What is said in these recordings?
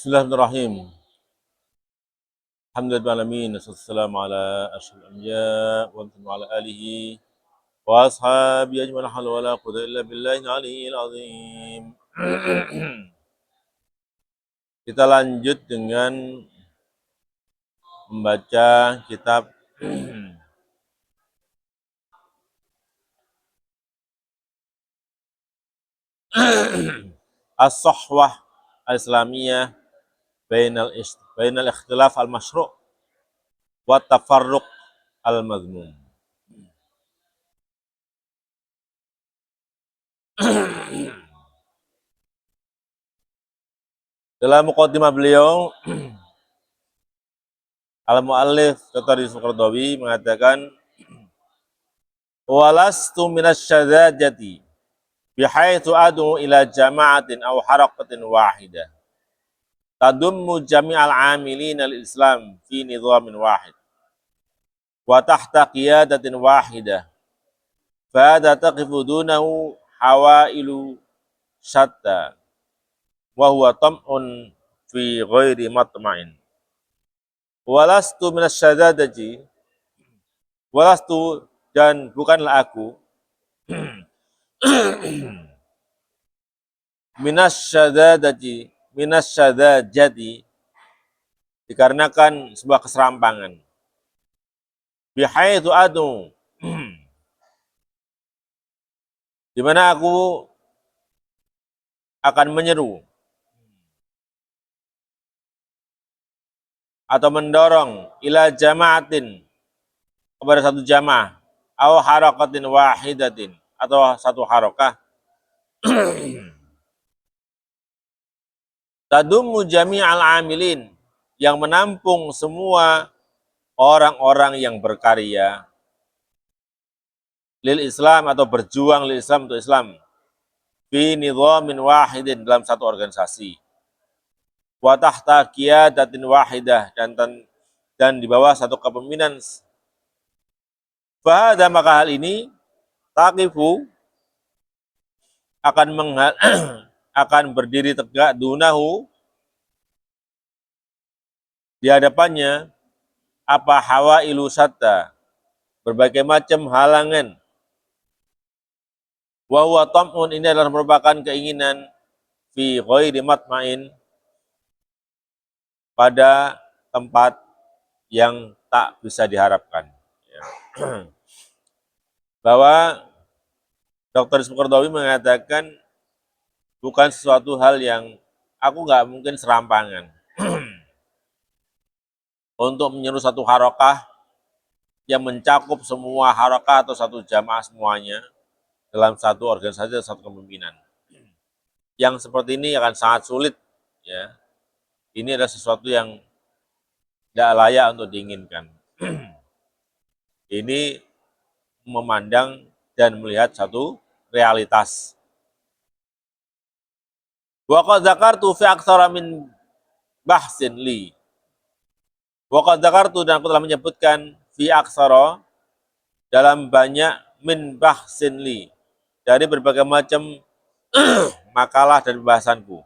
Bismillahirrahmanirrahim. Alhamdulillahirrahmanirrahim. Wassalamu ala asyrafil anbiya wa ala alihi wa ashabi ajmain. Wa la quwwata illa billahil aliyyil azim. Kita lanjut dengan membaca kitab As-Sahwah Al-Islamiyah Bainal Ikhtilaf Al-Masyru' wa Tafarruq Al-Madhmum. Dalam muqaddimah beliau, Al-Mu'allif Dr. Yusuf Qaradawi mengatakan, walastu minasyadzadzati bihaitsu ad'u ila jama'atin aw harakatin wahidah tadummu jami'al 'amilina lil-Islam fi nidhamin wahid wa tahta qiyadatin wahidah fa hadza taqifu dunahu hawailu syatta wa huwa tam'un fi ghairi matma'in. Walastu minasyadzadzati, walastu dan bukanlah aku minasyadzadzati dikarenakan sebuah keserampangan. Bihaitsu adu di mana aku akan menyeru atau mendorong ila jama'atin kepada satu jamaah, aw harakatin wahidatin atau satu harakah, tadummu jami'al amilin yang menampung semua orang-orang yang berkarya lil Islam atau berjuang lil Islam untuk Islam fi nidhamin wahidin dalam satu organisasi wa tahta qiyadatin wahidah dan di bawah satu kepemimpinan. Fahada maka hal ini taqifu akan berdiri tegak dunahu di hadapannya apa hawailu syatta berbagai macam halangan. Wa huwa tam'un, ini adalah merupakan keinginan fi ghairi matma'in pada tempat yang tak bisa diharapkan. Bahwa Dr. Yusuf Qaradawi mengatakan bukan sesuatu hal yang aku nggak mungkin serampangan untuk menyeru satu harakah yang mencakup semua harakah atau satu jamaah semuanya dalam satu organisasi atau satu kepemimpinan. Yang seperti ini akan sangat sulit, ya. Ini adalah sesuatu yang tidak layak untuk diinginkan. Ini memandang dan melihat satu realitas. Wa qad dzakartu fi aktsara min bahsin li. Wa qad dzakartu, dan aku telah menyebutkan fi aktsara dalam banyak min bahsin li dari berbagai macam makalah dan pembahasanku.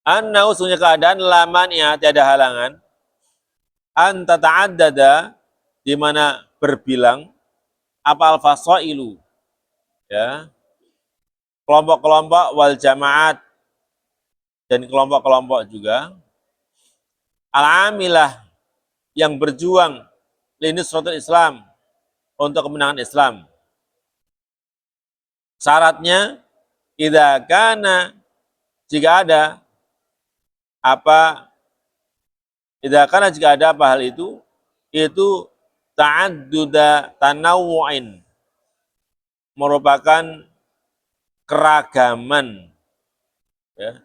Anna usulnya keadaan laman ya tiada halangan an tata'addada di mana berbilang apa al-fasailu, ya, kelompok-kelompok wal jamaat dan kelompok-kelompok juga al-amilah yang berjuang linusratul Islam untuk kemenangan Islam. Syaratnya idza kana jika ada apa hal itu ta'adduda tanawu'in, merupakan keragaman, ya,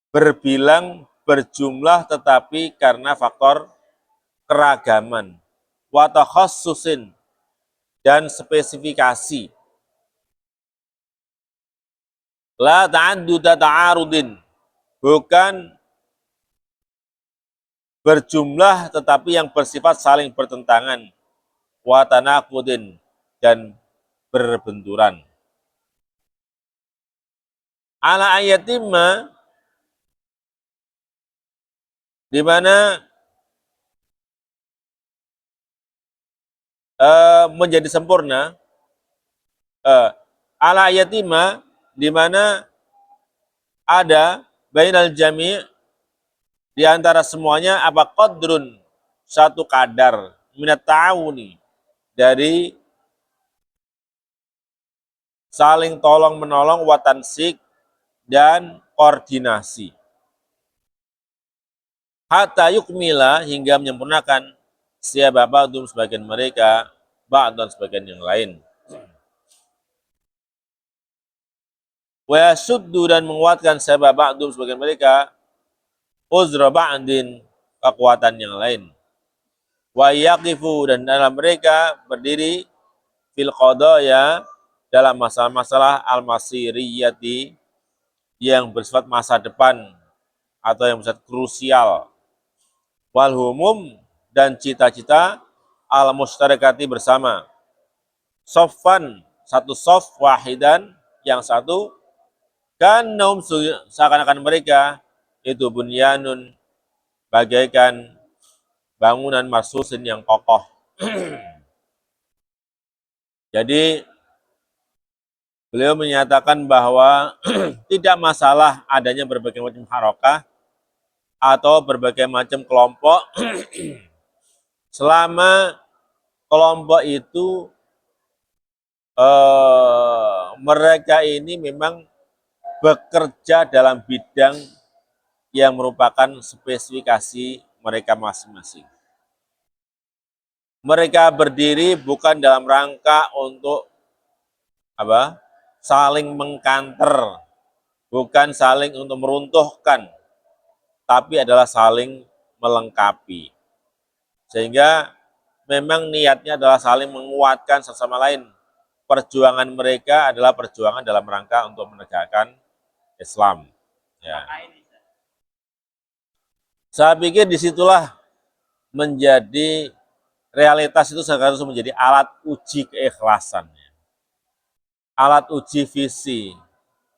berbilang berjumlah tetapi karena faktor keragaman, wa takhassusin dan spesifikasi, la ta'adduda ta'arudin, bukan berjumlah tetapi yang bersifat saling bertentangan, wa tanaqudin dan berbenturan. Ala ayatimma di mana menjadi sempurna, ala yatima, di mana ada bainal jami' di antara semuanya apa qadrun, satu kadar minat ta'awuni, dari saling tolong menolong, watansik, dan koordinasi. Hatta yukmila, hingga menyempurnakan siapa ba'dum, sebagian mereka, ba'dan, sebagian yang lain. Wa yasuddu, dan menguatkan siapa ba'dum, sebagian mereka, uzra ba'din, kekuatan yang lain. Wa yaqifu, dan dalam mereka berdiri fil qadaya, dalam masalah-masalah al-masiriyati, yang bersifat masa depan atau yang bersifat krusial. Wal humum, dan cita-cita al mustarakati, bersama. Soffan, satu sof, wahidan, yang satu, kan naum, seakan-akan mereka itu bunyanun, bagaikan bangunan marsusin yang kokoh. Jadi beliau menyatakan bahwa tidak masalah adanya berbagai macam harokah atau berbagai macam kelompok selama kelompok itu mereka ini memang bekerja dalam bidang yang merupakan spesifikasi mereka masing-masing. Mereka berdiri bukan dalam rangka untuk apa? Saling mengkanter, bukan saling untuk meruntuhkan, tapi adalah saling melengkapi. Sehingga memang niatnya adalah saling menguatkan sesama lain. Perjuangan mereka adalah perjuangan dalam rangka untuk menegakkan Islam. Ya. Saya pikir disitulah menjadi realitas itu seharusnya menjadi alat uji keikhlasan, alat uji visi.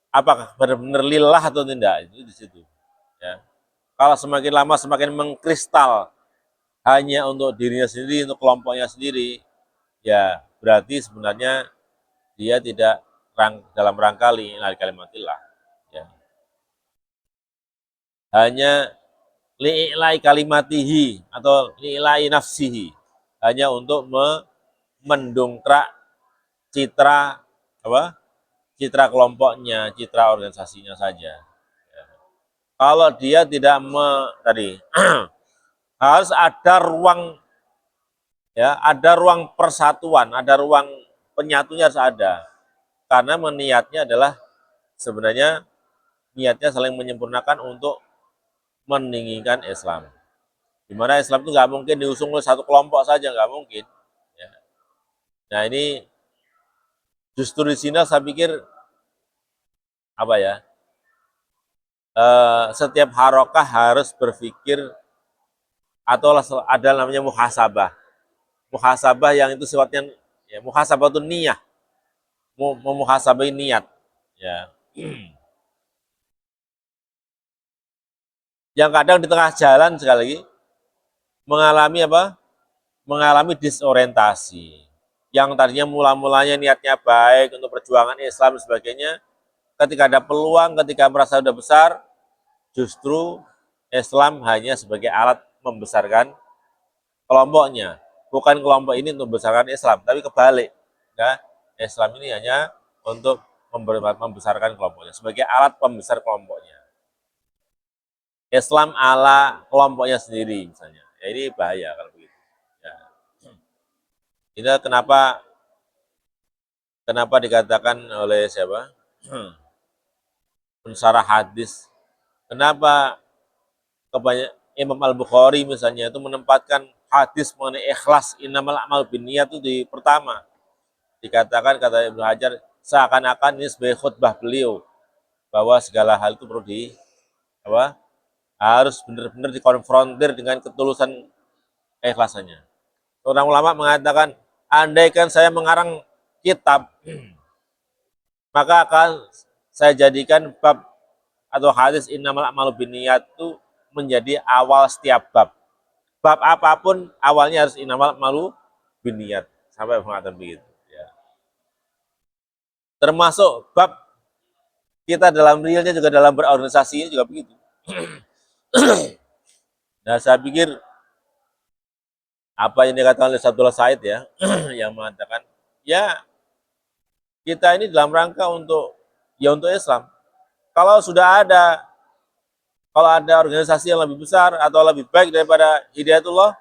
Apakah benar-benar lillah atau tidak, itu di situ. Ya. Kalau semakin lama semakin mengkristal hanya untuk dirinya sendiri, untuk kelompoknya sendiri, ya berarti sebenarnya dia tidak dalam rangka li'ilai kalimatillah. Ya. Hanya li'ilai kalimatihi atau li'ilai nafsihi, hanya untuk mendongkrak citra apa? Citra kelompoknya, citra organisasinya saja. Ya. Kalau dia tidak tadi harus ada ruang, ya, ada ruang persatuan, ada ruang penyatunya, harus ada. Karena niatnya adalah sebenarnya niatnya saling menyempurnakan untuk meninggikan Islam. Di mana Islam itu nggak mungkin diusung oleh satu kelompok saja, nggak mungkin. Ya. Nah ini justru di sini saya pikir apa ya? Setiap harokah harus berpikir atau ada namanya muhasabah. Muhasabah yang itu sifatnya, ya, muhasabah itu niat, memuhasabai niat. Ya. Yang kadang di tengah jalan sekali lagi mengalami apa? Mengalami disorientasi. Yang tadinya mula-mulanya niatnya baik untuk perjuangan Islam dan sebagainya, ketika ada peluang, ketika merasa sudah besar, justru Islam hanya sebagai alat membesarkan kelompoknya. Bukan kelompok ini untuk membesarkan Islam, tapi kebalik. Ya, Islam ini hanya untuk membesarkan kelompoknya, sebagai alat pembesar kelompoknya. Islam ala kelompoknya sendiri misalnya. Ya, ini bahaya kalau begitu. Ya. Ini kenapa dikatakan oleh siapa? Pensarah hadis. Kenapa Imam Al-Bukhari misalnya itu menempatkan hadis mengenai ikhlas innamal a'malu binniyat itu di pertama. Dikatakan, kata Ibnu Hajar, seakan-akan ini sebagai khutbah beliau bahwa segala hal itu perlu harus benar-benar dikonfrontir dengan ketulusan keikhlasannya. Seorang ulama mengatakan, andaikan saya mengarang kitab, maka akan saya jadikan bab atau hadis innamal a'malu binniyat itu menjadi awal setiap bab. Bab apapun awalnya harus inamal malu biniat, sampai mengatakan begitu. Ya. Termasuk bab kita dalam realnya juga dalam berorganisasi juga begitu. Nah, saya pikir apa yang dikatakan oleh Saifullah Said ya, yang mengatakan ya kita ini dalam rangka untuk untuk Islam. Kalau sudah ada, kalau ada organisasi yang lebih besar atau lebih baik daripada Hidayatullah,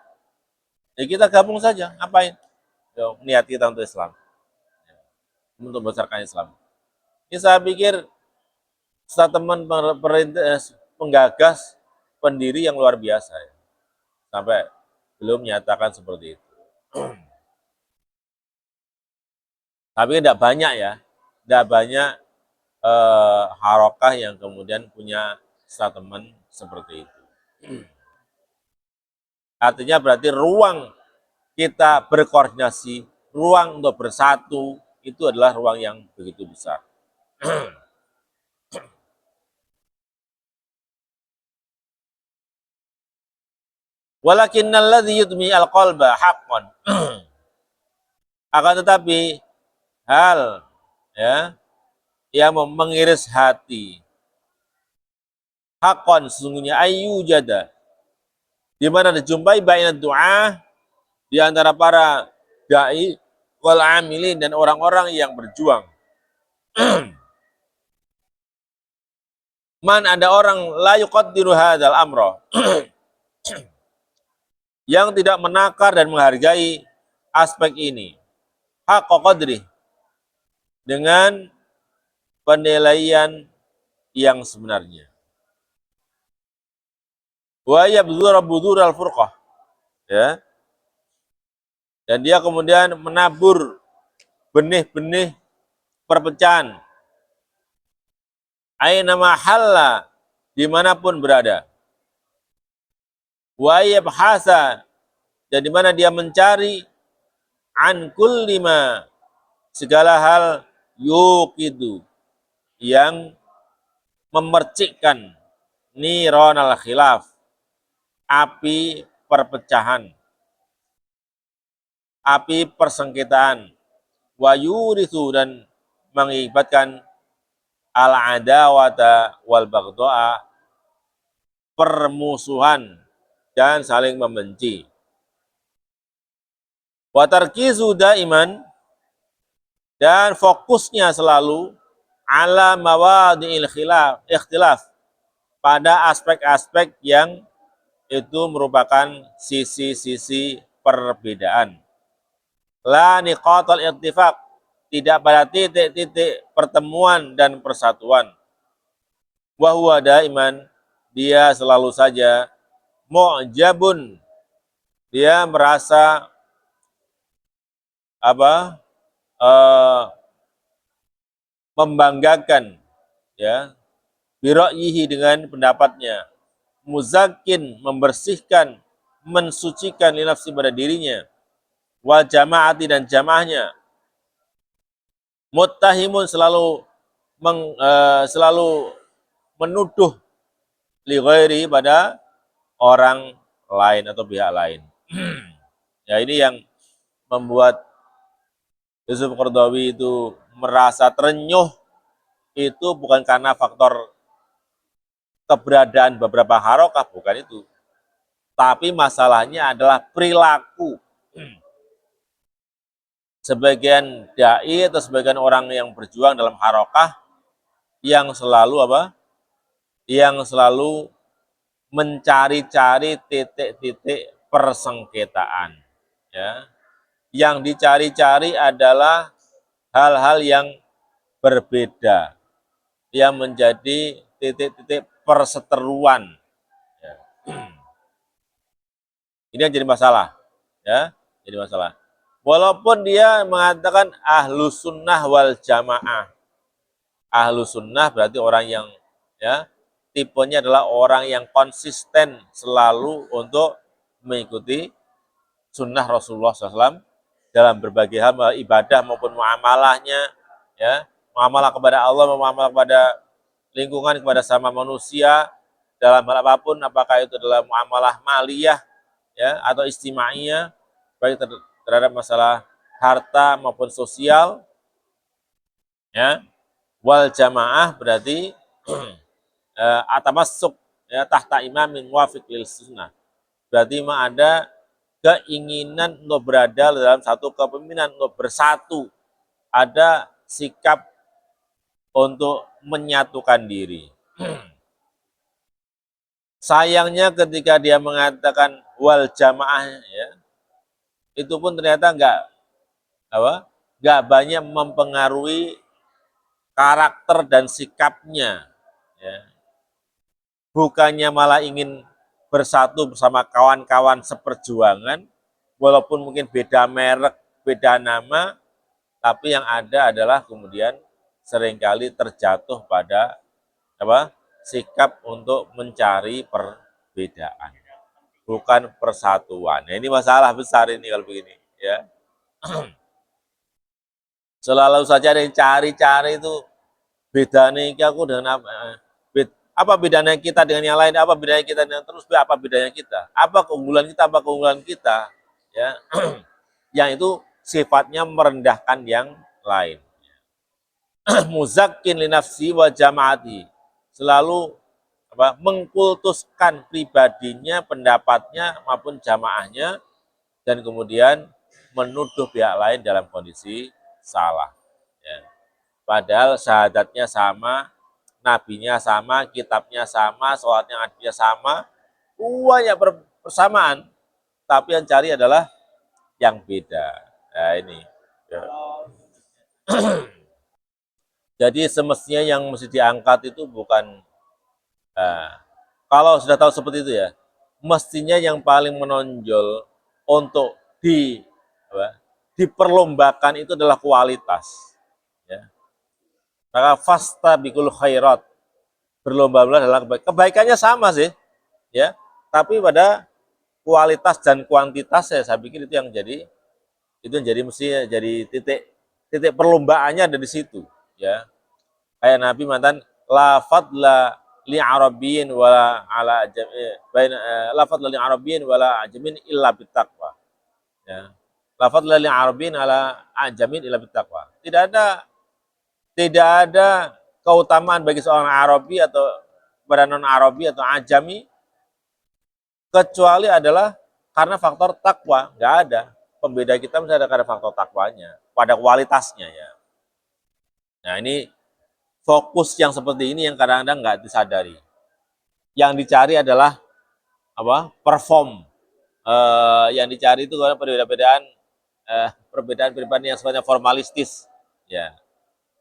ya kita gabung saja. Ngapain? Niat kita untuk Islam, untuk membesarkan Islam. Ini saya pikir teman penggagas, pendiri yang luar biasa ya. Sampai belum menyatakan seperti itu. Tapi tidak banyak ya, tidak banyak harokah yang kemudian punya statement seperti itu. Artinya berarti ruang kita berkoordinasi, ruang untuk bersatu, itu adalah ruang yang begitu besar. Walakinnal ladzi yutmi al-qalba haqqan. Akan tetapi hal ya yang mengiris hati haqqan sesungguhnya ayu jada, di mana dijumpai baina doa di antara para dai wal amilin dan orang-orang yang berjuang. Man, ada orang la yuqaddiru hadzal amra yang tidak menakar dan menghargai aspek ini haqqa qadri, dengan penilaian yang sebenarnya. Wa yabdzura budur al-furqah, ya. Dan dia kemudian menabur benih-benih perpecahan. Aina mahalla, dimanapun berada. Wa yabhasa, dan di mana dia mencari an kulli ma, segala hal yuqidu, yang memercikkan nironal khilaf, api perpecahan, api persengketaan, wa yurithu, dan mengibatkan al-adawata wal baghdha'a, permusuhan dan saling membenci. Wa tarkizu daiman, dan fokusnya selalu ala mawadi'il ikhtilaf, pada aspek-aspek yang itu merupakan sisi-sisi perbedaan. La niqatal irtifaq, tidak pada titik-titik pertemuan dan persatuan. Wa huwa daiman, dia selalu saja mu'jabun, dia merasa membanggakan ya, bira'yihi, dengan pendapatnya, muzakin, membersihkan, mensucikan linafsi pada dirinya, wal jama'ati, dan jamaahnya, muttahimun, selalu menuduh li ghairi, pada orang lain atau pihak lain. Ya, ini yang membuat Yusuf Qaradawi itu merasa terenyuh, itu bukan karena faktor keberadaan beberapa harokah, bukan itu. Tapi masalahnya adalah perilaku sebagian dai atau sebagian orang yang berjuang dalam harokah, yang selalu yang selalu mencari-cari titik-titik persengketaan. Ya. Yang dicari-cari adalah hal-hal yang berbeda, yang menjadi titik-titik perseteruan. Ya. Ini yang jadi masalah. Ya, jadi masalah. Walaupun dia mengatakan ahlu sunnah wal jamaah. Ahlu sunnah berarti orang yang ya tipenya adalah orang yang konsisten selalu untuk mengikuti sunnah Rasulullah SAW dalam berbagai hal, ibadah maupun muamalahnya, ya, muamalah kepada Allah, muamalah kepada lingkungan, kepada sama manusia, dalam hal apapun, apakah itu dalam muamalah maliyah ya atau istimaiyah, baik terhadap masalah harta maupun sosial, ya. Wal jamaah berarti atamassuk ya tahta imamin muwafiq lil sunnah. Berarti mah ada keinginan untuk berada dalam satu kepemimpinan, untuk bersatu, ada sikap untuk menyatukan diri. Sayangnya ketika dia mengatakan wal jamaah ya, itu pun ternyata enggak banyak mempengaruhi karakter dan sikapnya ya. Bukannya malah ingin bersatu bersama kawan-kawan seperjuangan, walaupun mungkin beda merek, beda nama, tapi yang ada adalah kemudian seringkali terjatuh pada sikap untuk mencari perbedaan, bukan persatuan. Nah, ini masalah besar ini kalau begini, ya. Selalu saja ada yang cari-cari itu bedanya aku dengan apa bedanya kita dengan yang lain, apa bedanya kita dengan terus, apa bedanya kita, apa keunggulan kita, ya. Yang itu sifatnya merendahkan yang lain. Muzakkin li nafsi wa jamaati, selalu mengkultuskan pribadinya, pendapatnya maupun jamaahnya, dan kemudian menuduh pihak lain dalam kondisi salah. Ya. Padahal syahadatnya sama, nabinya sama, kitabnya sama, sholatnya adilnya sama, banyak persamaan, tapi yang cari adalah yang beda. Nah ini. Ya. Jadi semestinya yang mesti diangkat itu bukan, kalau sudah tahu seperti itu ya, mestinya yang paling menonjol untuk diperlombakan itu adalah kualitas. Ya. Maka fasta bikul khairat, berlomba-lomba dalam kebaikannya sama sih, ya. Tapi pada kualitas dan kuantitas saya pikir itu yang jadi mesti jadi titik perlombaannya ada di situ, ya. Kayak Nabi mantan la fadla li arabiyyin wala ala ajami la fadla li arabiyyin wala ajamin illa bittaqwa. Ya. La fadla li arabiyyin ala ajamin illa bittaqwa. Tidak ada keutamaan bagi seorang Arabi atau pada non Arabi atau ajami kecuali adalah karena faktor takwa. Nggak ada. Pembeda kita mesti ada karena faktor takwanya, pada kualitasnya ya. Nah ini fokus yang seperti ini yang kadang-kadang nggak disadari. Yang dicari adalah perform. Yang dicari itu karena perbedaan yang sifatnya formalistis. Ya,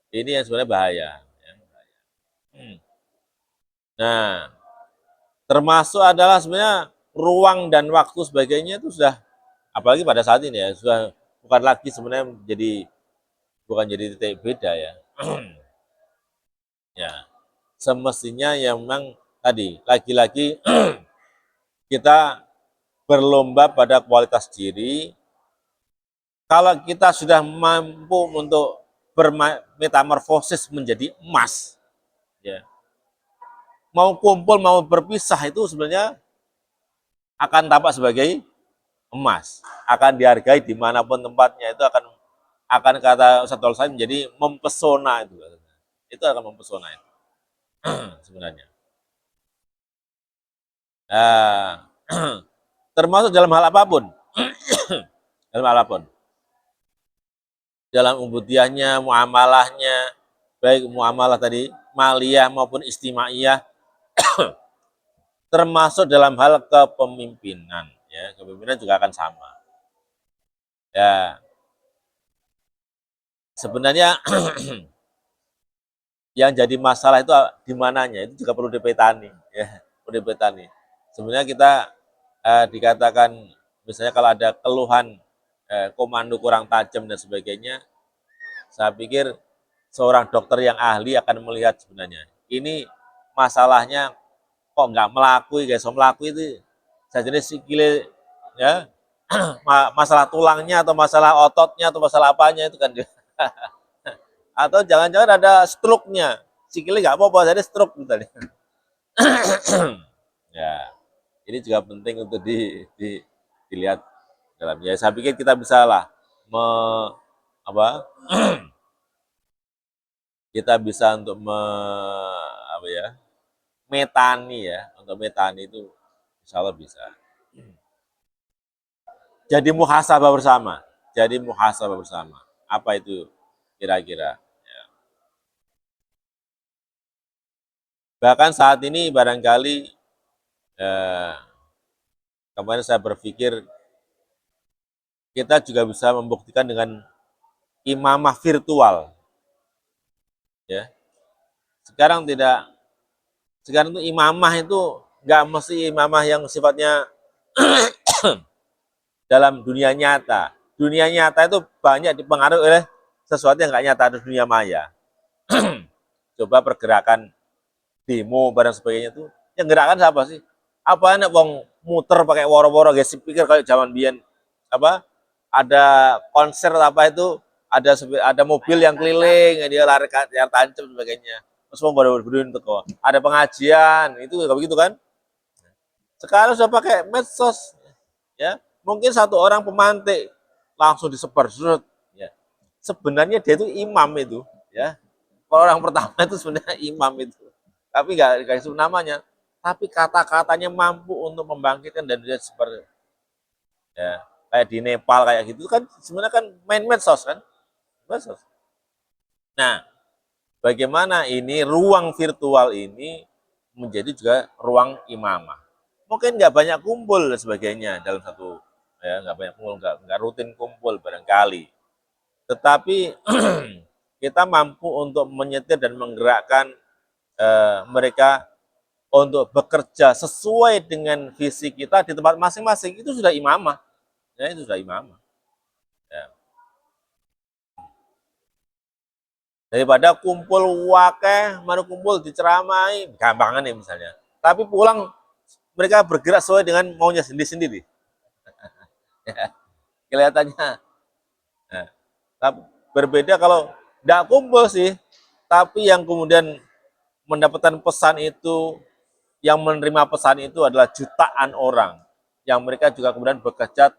ini yang sebenarnya bahaya. Nah, termasuk adalah sebenarnya ruang dan waktu sebagainya itu sudah, apalagi pada saat ini ya, sudah bukan lagi sebenarnya bukan jadi titik beda ya. Ya, semestinya yang memang tadi lagi-lagi kita berlomba pada kualitas diri. Kalau kita sudah mampu untuk bermetamorfosis menjadi emas, ya, mau kumpul mau berpisah itu sebenarnya akan tampak sebagai emas, akan dihargai dimanapun tempatnya, itu akan kata Ustadz Said menjadi mempesona itu akan mempesona itu sebenarnya. Nah, termasuk dalam hal apapun, dalam ubudiyahnya, muamalahnya, baik muamalah tadi maliyah maupun istimaiyah, termasuk dalam hal kepemimpinan, ya, kepemimpinan juga akan sama. Ya, sebenarnya yang jadi masalah itu di mananya, itu juga perlu dipetani, ya, perlu dipetani. Sebenarnya kita dikatakan misalnya kalau ada keluhan komando kurang tajam dan sebagainya, saya pikir seorang dokter yang ahli akan melihat sebenarnya ini masalahnya kok nggak melakui, guys, melakui itu saya jenis sikile ya, masalah tulangnya atau masalah ototnya atau masalah apanya itu kan atau jangan-jangan ada stroke-nya, sikile nggak apa-apa, jadi stroke misalnya. Ya, ini juga penting untuk dilihat dalamnya. Saya pikir kita bisa lah me, apa kita bisa untuk apa ya, metani ya, untuk metani itu insya Allah bisa. Jadi muhasabah bersama. Jadi muhasabah bersama. Apa itu kira-kira? Ya. Bahkan saat ini barangkali eh, kemarin saya berpikir kita juga bisa membuktikan dengan imamah virtual. Ya, sekarang tidak. Sekarang itu imamah itu nggak mesti imamah yang sifatnya dalam dunia nyata. Dunia nyata itu banyak dipengaruhi oleh sesuatu yang nggak nyata di dunia maya. Coba pergerakan demo barang sebagainya itu, yang gerakan siapa sih? Apa enak wong muter pakai woro-woro guys, pikir kayak zaman biyen apa ada konser apa itu ada mobil yang keliling dia lari yang tancap sebagainya, terus mau berdua untuk ada pengajian itu nggak begitu kan? Sekarang sudah pakai medsos ya, mungkin satu orang pemantik langsung disebar ya. Sebenarnya dia itu imam itu ya, orang pertama itu sebenarnya imam itu, tapi nggak dikasih namanya, tapi kata-katanya mampu untuk membangkitkan dan dia seperti ya kayak di Nepal kayak gitu kan sebenarnya kan main medsos kan, medsos. Nah, bagaimana ini ruang virtual ini menjadi juga ruang imamah. Mungkin nggak banyak kumpul dan sebagainya dalam satu ya, nggak banyak kumpul, nggak rutin kumpul barangkali, tetapi kita mampu untuk menyetir dan menggerakkan mereka untuk bekerja sesuai dengan visi kita di tempat masing-masing, itu sudah imamah. Ya, itu sudah imamah. Ya. Daripada kumpul wakeh, baru kumpul diceramai, gampangan ya misalnya. Tapi pulang mereka bergerak sesuai dengan maunya sendiri-sendiri. Ya, kelihatannya. Nah, tapi berbeda kalau tidak kumpul sih, tapi yang kemudian mendapatkan pesan itu, yang menerima pesan itu adalah jutaan orang, yang mereka juga kemudian bekerja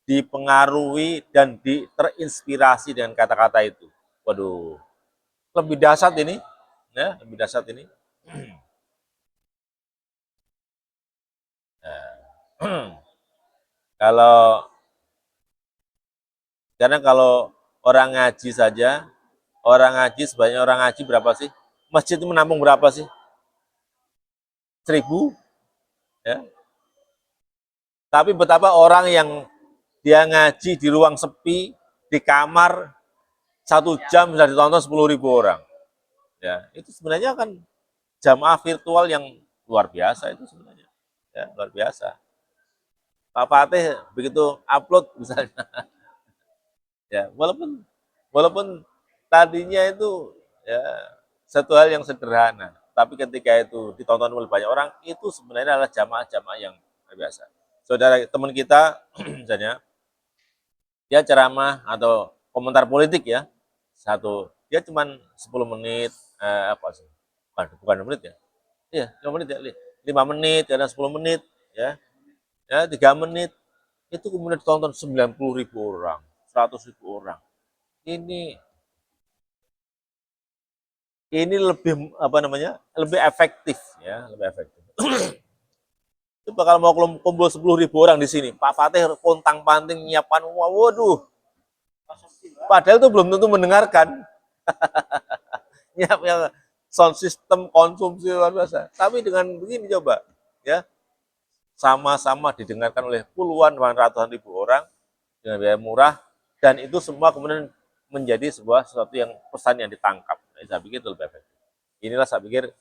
dipengaruhi dan terinspirasi dengan kata-kata itu. Waduh, lebih dahsyat ini, ya, lebih dahsyat ini. Nah, kalau karena kalau orang ngaji saja, orang ngaji sebanyak orang ngaji berapa sih? Masjid itu menampung berapa sih? 1.000, ya. Tapi betapa orang yang dia ngaji di ruang sepi, di kamar 1 jam bisa ditonton 10.000 orang. Ya, itu sebenarnya kan jamaah virtual yang luar biasa itu sebenarnya. Ya, luar biasa. Pak Fatih begitu upload misalnya, ya walaupun walaupun tadinya itu ya satu hal yang sederhana, tapi ketika itu ditonton oleh banyak orang, itu sebenarnya adalah jamaah-jamaah yang luar biasa. Saudara teman kita misalnya dia ceramah atau komentar politik ya, dia cuma 10 menit, apa sih, bukan menit ya, iya 5 menit ya, 5 menit, kadang 10 menit ya, 3 menit, itu kemudian ditonton 90.000 orang, 100.000 orang. Ini lebih apa namanya, lebih efektif ya, lebih efektif. Itu bakal mau kumpul 10.000 orang di sini, Pak Fatih pontang panting nyiapkan, waduh, padahal itu belum tentu mendengarkan. Nyiapnya sound system konsumsi luar biasa. Tapi dengan begini coba, ya sama-sama didengarkan oleh puluhan bahkan ratusan ribu orang dengan biaya murah, dan itu semua kemudian menjadi sebuah sesuatu yang pesan yang ditangkap. Nah, saya pikir itu lebih efektif. Inilah saya pikir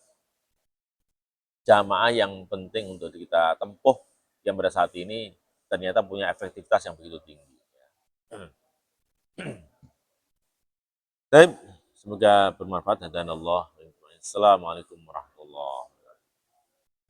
jamaah yang penting untuk kita tempuh, yang pada saat ini ternyata punya efektivitas yang begitu tinggi. Baik, semoga bermanfaat dan Allah. Assalamualaikum warahmatullahi wabarakatuh.